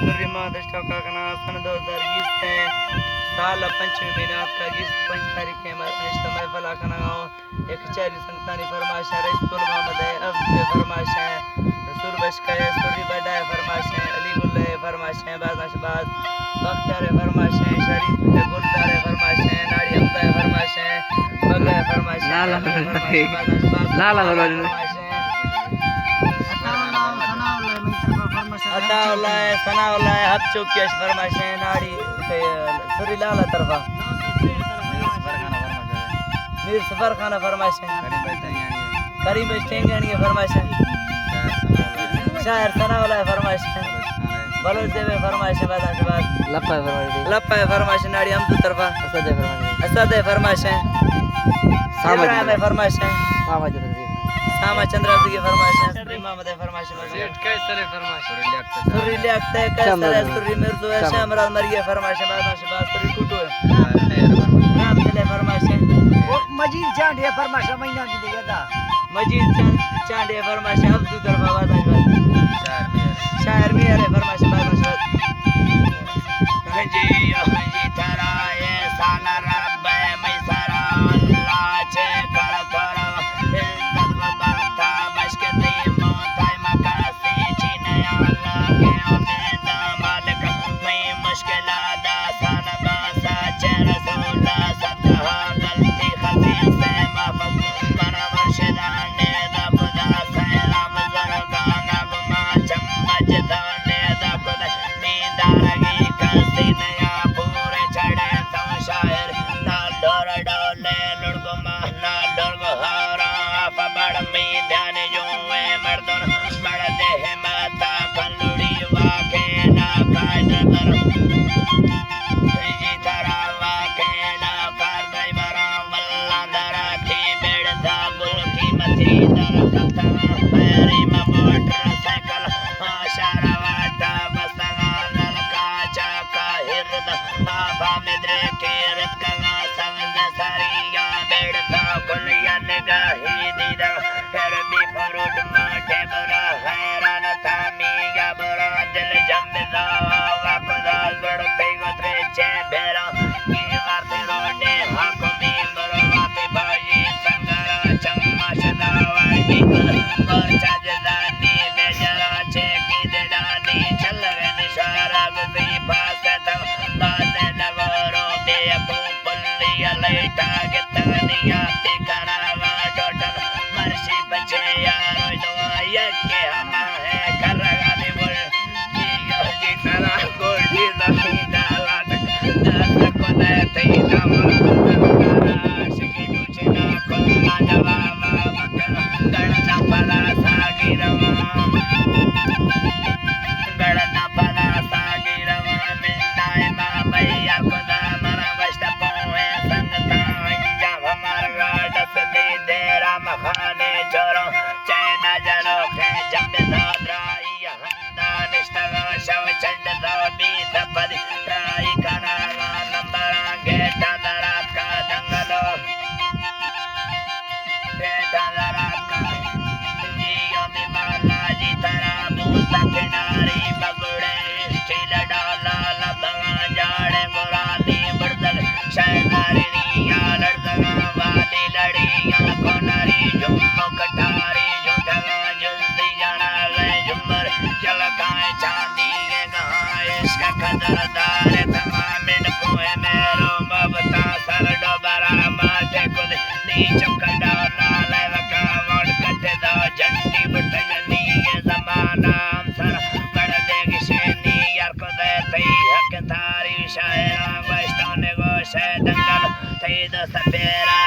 सूर्य महादृष्टा का सन 2020 है साल पंचमी मीनात का 5 तारीख है महफल आखना गाँव एक चारी संतानी फरमाश है रईसुल मोहम्मद है अब फरमाश है रसूल बशका है सूर्य बड़ा है फरमाश है अली गुल है फरमाश है बाज़ बख्तियार है फरमाश है शरीफ है गुलजार है फरमाश है नाड़ी हमजा है फरमाश है बग है फरमाश है लाला अताउल्लाह सनाउल्लाह हब चौकियाश फरमाश है नाड़ी सूर्य लाला तरफा मीर सफर खाना फरमाश है करीब स्टेंगनी फरमाश है शायर सनाउल्लाह फरमाश है बलोच देवे फरमाश है बाद लप्पा है फरमाश नाड़ी हमदू तरफा असद है फरमाश है सामा फरमाश है सामा चंद्रा की फरमाश है मोहम्मद है फरमाश है सेठ कैसर है फरमाश सूर्य लियाकत है कैसर है सूर्य मिर्दू है शामराज मरिए फरमाश है बाद सूर्य टूटू है नाम चले फरमाश है वो मजीद चांडिया फरमाश महीना की देगा मजीद चांडिया फरमाश अब्दू तरफा बाद शायर में है फरमाश बाद जी तारा ये साना रब मैं सारा अल्लाह चे कर कर इज्जत बरता मशक दी मोताई मकासी चीने अल्लाह के उम्मीद मालिक मैं मुश्किल दा सन बासा चे रसूल सदका गलती खती से माफ मना मुर्शिदा ने दा खुदा सलाम जरगा नगमा चम्मच दाने दा खुदा नींदारगी करती नया पूरे चढ़े तो शायर ना डोर डोले लुड़को महना डोरको हारा बड़ मी ध्यान जो है मर्दन बड़ देह माता कलुड़ी वाके ना काट करो जी तारा वाके ना काट बरा वल्ला दराती बेड़दा गुल की मथी दर कथा पैरी में मोटर साइकिल आशारा वाटा बसगा ललका चाका हिरद आभा मिद्रे के रत का समझ सारिया बेड़दा गुलिया निगाही दीदा फिर भी फरूट माटे बुरा हैरान था मीगा बुरा दिल जम्दा वाकुदा लड़ते गोत्रे चे बेरा की वाते रोडे हाकुमी बुरा वाते बाजी संगरा चम्मच दावाई और चाजदानी बेजरा चे की दिलानी चल रे निशारा गुजी पास तक बाते नगोरो दे को पुल्लिया लेटा गतनिया ते करावा टोटल मर्सी बचे यारो दुआया के हम है करगा दे बोल की जी तारा गोल्डी दही डाला दस को दे ते नामा शिकी कुछ ना को ना जवाब मकर गणना पला सागी रवा गणना पला सागी रवा मिलनाए मा भैया खुदा मरा वष्ट पोए संगता अंजाम हमारा डस दे देरा मखाने जोरो चैना जनो के जम्मे द्राई हंदा निष्ठा शव चंड दौबी तपदी राई कना नंबर गेटा दरात का दंगलो गेटा दरात का जियो में बालाजी तरा बूता किनारी बगुड़े स्टील डाला लबंगा जाड़े गुरानी बड़दल शहनारी निया लड़दगा वाली लड़िया कोनारी जुम्मो कटारी झूठगा जल्दी जाना ले झुमर चलकाए चांदी के गाय इसका कदरदार तमामिन कोए मेरो मबता सर डोबरा माथे कुद नीच कडाना ले वका वोड कटे दो जंटी बटनी ये जमाना हम सर बड़ देगी शेनी यार को दे तई हक थारी शायरा वस्तों ने गो शे दंगल तई दो सपेरा